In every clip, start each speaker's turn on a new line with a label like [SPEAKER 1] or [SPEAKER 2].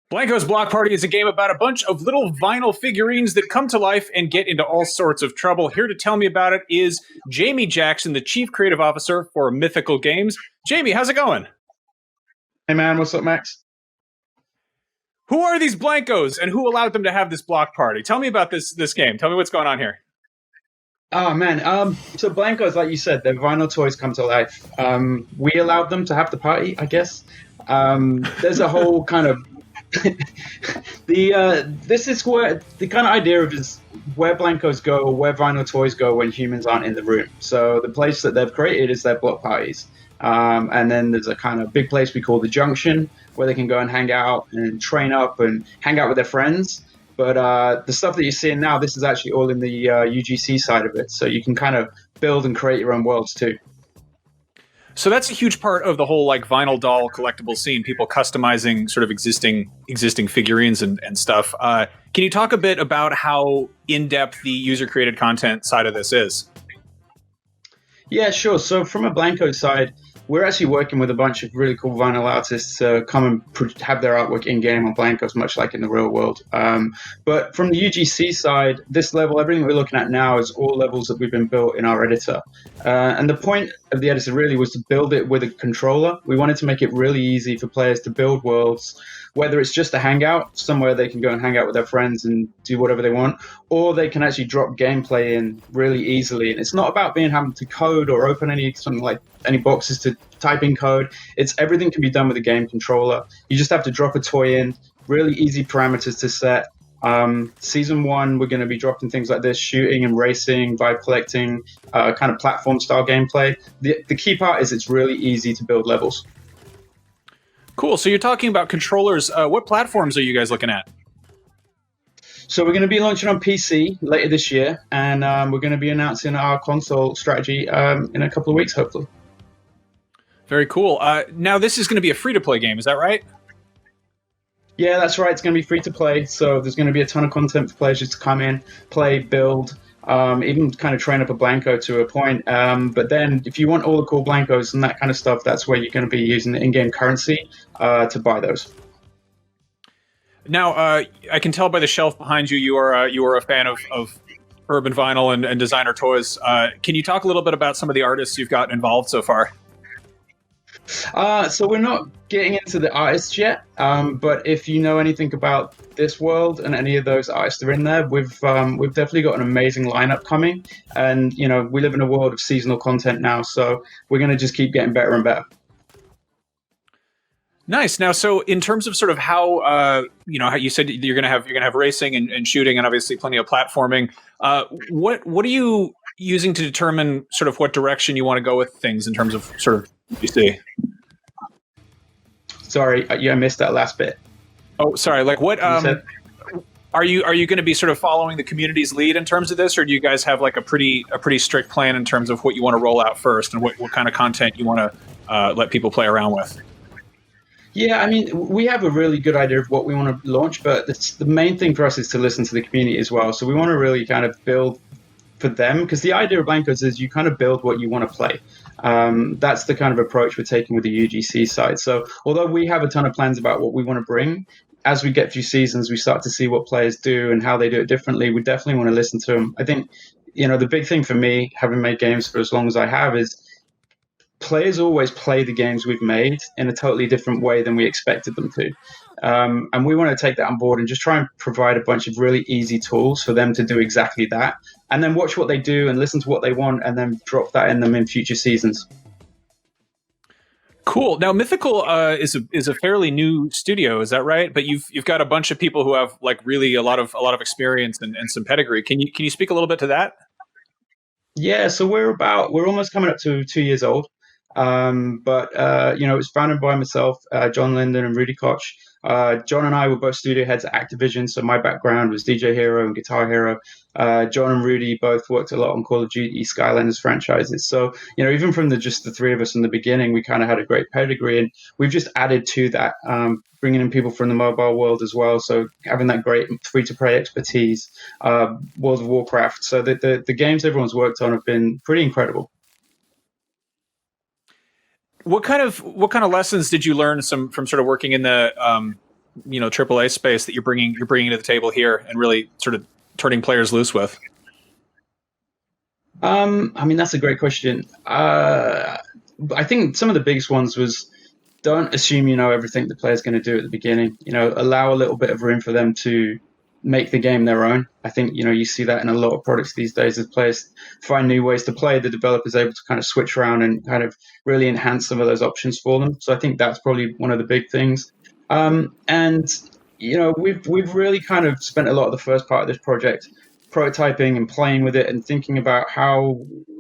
[SPEAKER 1] Blankos Block Party is a game about a bunch of little vinyl figurines that come to life and get into all sorts of trouble. Here to tell me about it is Jamie Jackson, the Chief Creative Officer for Mythical Games. Jamie, how's it going?
[SPEAKER 2] Hey man, what's up, Max?
[SPEAKER 1] Who are these Blankos and who allowed them to have this block party? Tell me about this game. Tell me what's going on here.
[SPEAKER 2] Oh man, so Blankos, like you said, their vinyl toys come to life. We allowed them to have the party, I guess. There's a whole kind of this is where the kind of idea of is where Blankos go or where vinyl toys go when humans aren't in the room. So the place that they've created is their block parties. And then there's a kind of big place we call the Junction where they can go and hang out and train up and hang out with their friends. But the stuff that you're seeing now, this is actually all in the UGC side of it. So you can kind of build and create your own worlds too.
[SPEAKER 1] So that's a huge part of the whole like vinyl doll collectible scene, people customizing sort of existing figurines and stuff. Can you talk a bit about how in-depth the user-created content side of this is?
[SPEAKER 2] Yeah, sure. So from a Blanco side, we're actually working with a bunch of really cool vinyl artists to come and have their artwork in-game on Blankos, much like in the real world. But from the UGC side, this level, everything we're looking at now is all levels that we've been built in our editor. And the point of the editor really was to build it with a controller. We wanted to make it really easy for players to build worlds, whether it's just a hangout, somewhere they can go and hang out with their friends and do whatever they want, or they can actually drop gameplay in really easily. And it's not about having to code or open any boxes to type in code. It's everything can be done with a game controller. You just have to drop a toy in, really easy parameters to set. Season 1, we're going to be dropping things like this, shooting and racing, vibe collecting, kind of platform style gameplay. The key part is it's really easy to build levels.
[SPEAKER 1] Cool. So you're talking about controllers. What platforms are you guys looking at?
[SPEAKER 2] So we're going to be launching on PC later this year, and we're going to be announcing our console strategy in a couple of weeks, hopefully.
[SPEAKER 1] Very cool. Now, this is going to be a free-to-play game, is that right?
[SPEAKER 2] Yeah, that's right. It's going to be free to play, so there's going to be a ton of content for players just to come in, play, build, even kind of train up a Blanko to a point. But then if you want all the cool Blankos and that kind of stuff, that's where you're going to be using the in-game currency to buy those.
[SPEAKER 1] Now, I can tell by the shelf behind you, you are a fan of urban vinyl and designer toys. Can you talk a little bit about some of the artists you've got involved so far?
[SPEAKER 2] So we're not getting into the artists yet, but if you know anything about this world and any of those artists that are in there, we've definitely got an amazing lineup coming. And we live in a world of seasonal content now, so we're going to just keep getting better and better.
[SPEAKER 1] Nice. Now, so in terms of sort of how how you said you're gonna have racing and shooting and obviously plenty of platforming. What are you using to determine sort of what direction you want to go with things in terms of sort of you see?
[SPEAKER 2] Sorry, I missed that last bit.
[SPEAKER 1] Oh, sorry. Like what? Are you going to be sort of following the community's lead in terms of this, or do you guys have like a pretty strict plan in terms of what you want to roll out first and what kind of content you want to let people play around with?
[SPEAKER 2] Yeah, I mean, we have a really good idea of what we want to launch, but the main thing for us is to listen to the community as well. So we want to really kind of build for them, because the idea of Blankos is you kind of build what you want to play. That's the kind of approach we're taking with the UGC side. So although we have a ton of plans about what we want to bring, as we get through seasons, we start to see what players do and how they do it differently. We definitely want to listen to them. I think, the big thing for me, having made games for as long as I have, is players always play the games we've made in a totally different way than we expected them to. And we want to take that on board and just try and provide a bunch of really easy tools for them to do exactly that. And then watch what they do and listen to what they want and then drop that in them in future seasons.
[SPEAKER 1] Cool. Now, Mythical is a fairly new studio, is that right? But you've got a bunch of people who have like really a lot of experience and some pedigree. Can you speak a little bit to that?
[SPEAKER 2] Yeah, so we're almost coming up to 2 years old. But it was founded by myself, John Linden and Rudy Koch. John and I were both studio heads at Activision, so my background was DJ Hero and Guitar Hero. John and Rudy both worked a lot on Call of Duty, Skylanders franchises. So, even from just the three of us in the beginning, we kind of had a great pedigree, and we've just added to that, bringing in people from the mobile world as well. So having that great free-to-play expertise, World of Warcraft. So the games everyone's worked on have been pretty incredible.
[SPEAKER 1] What kind of lessons did you learn from sort of working in the AAA space that you're bringing to the table here and really sort of turning players loose with?
[SPEAKER 2] I mean, that's a great question. I think some of the biggest ones was, don't assume you know everything the player's going to do at the beginning. Allow a little bit of room for them to make the game their own. I think you see that in a lot of products these days. As players find new ways to play, the developer's able to kind of switch around and kind of really enhance some of those options for them. So I think that's probably one of the big things. And we've really kind of spent a lot of the first part of this project prototyping and playing with it and thinking about how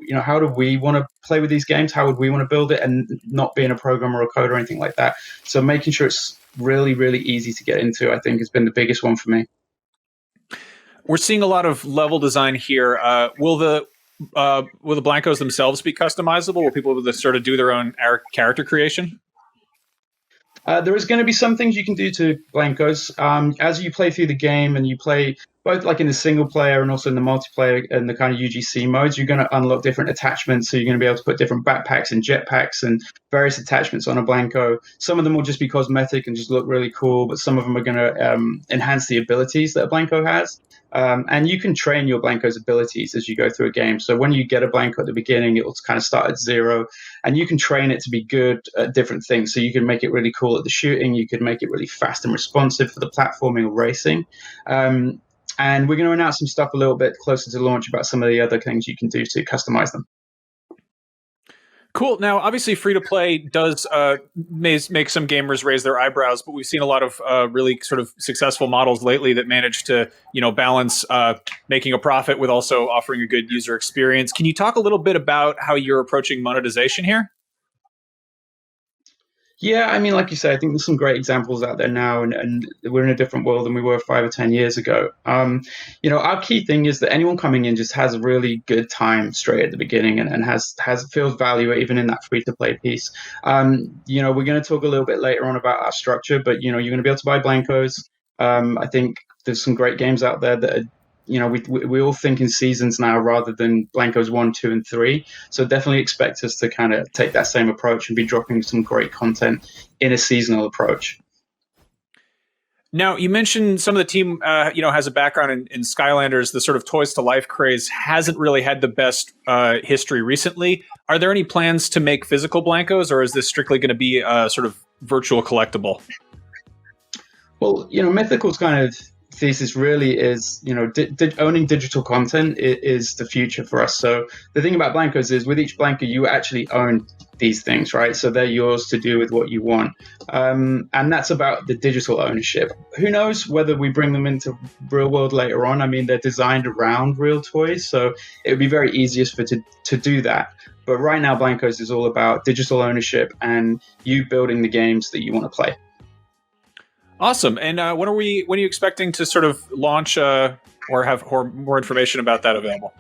[SPEAKER 2] do we want to play with these games? How would we want to build it? And not being a programmer or coder or anything like that. So making sure it's really, really easy to get into, I think, has been the biggest one for me.
[SPEAKER 1] We're seeing a lot of level design here. Will the Blankos themselves be customizable? Will people be able to sort of do their own character creation?
[SPEAKER 2] There is going to be some things you can do to Blankos. As you play through the game and you play both like in the single player and also in the multiplayer and the kind of UGC modes, you're going to unlock different attachments. So you're going to be able to put different backpacks and jetpacks and various attachments on a Blanko. Some of them will just be cosmetic and just look really cool, but some of them are going to enhance the abilities that a Blanko has. And you can train your Blanko's abilities as you go through a game. So when you get a Blanko at the beginning, it will kind of start at 0, and you can train it to be good at different things. So you can make it really cool at the shooting. You could make it really fast and responsive for the platforming or racing. And we're going to announce some stuff a little bit closer to launch about some of the other things you can do to customize them.
[SPEAKER 1] Cool. Now, obviously, free-to-play does make some gamers raise their eyebrows, but we've seen a lot of really sort of successful models lately that manage to, balance making a profit with also offering a good user experience. Can you talk a little bit about how you're approaching monetization here?
[SPEAKER 2] Yeah, I mean, like you say, I think there's some great examples out there now, and we're in a different world than we were 5 or 10 years ago. Our key thing is that anyone coming in just has a really good time straight at the beginning and feels value even in that free-to-play piece. We're going to talk a little bit later on about our structure, but, you're going to be able to buy Blankos. I think there's some great games out there that are, we all think in seasons now rather than Blankos 1, 2, and 3. So definitely expect us to kind of take that same approach and be dropping some great content in a seasonal approach.
[SPEAKER 1] Now, you mentioned some of the team, has a background in Skylanders. The sort of Toys to Life craze hasn't really had the best history recently. Are there any plans to make physical Blankos, or is this strictly going to be a sort of virtual collectible?
[SPEAKER 2] Well, Mythical's kind of thesis really is, owning digital content is the future for us. So the thing about Blankos is with each Blanko, you actually own these things, right? So they're yours to do with what you want. And that's about the digital ownership. Who knows whether we bring them into real world later on? I mean, they're designed around real toys, so it would be very easiest to do that. But right now, Blankos is all about digital ownership and you building the games that you want to play.
[SPEAKER 1] Awesome. And when are you expecting to sort of launch or have more information about that available?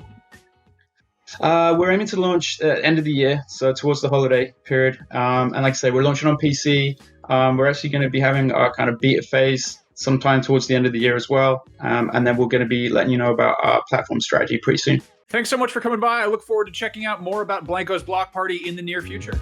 [SPEAKER 2] We're aiming to launch end of the year, so towards the holiday period. And like I say, we're launching on PC. We're actually going to be having our kind of beta phase sometime towards the end of the year as well. And then we're going to be letting you know about our platform strategy pretty soon.
[SPEAKER 1] Thanks so much for coming by. I look forward to checking out more about Blankos Block Party in the near future.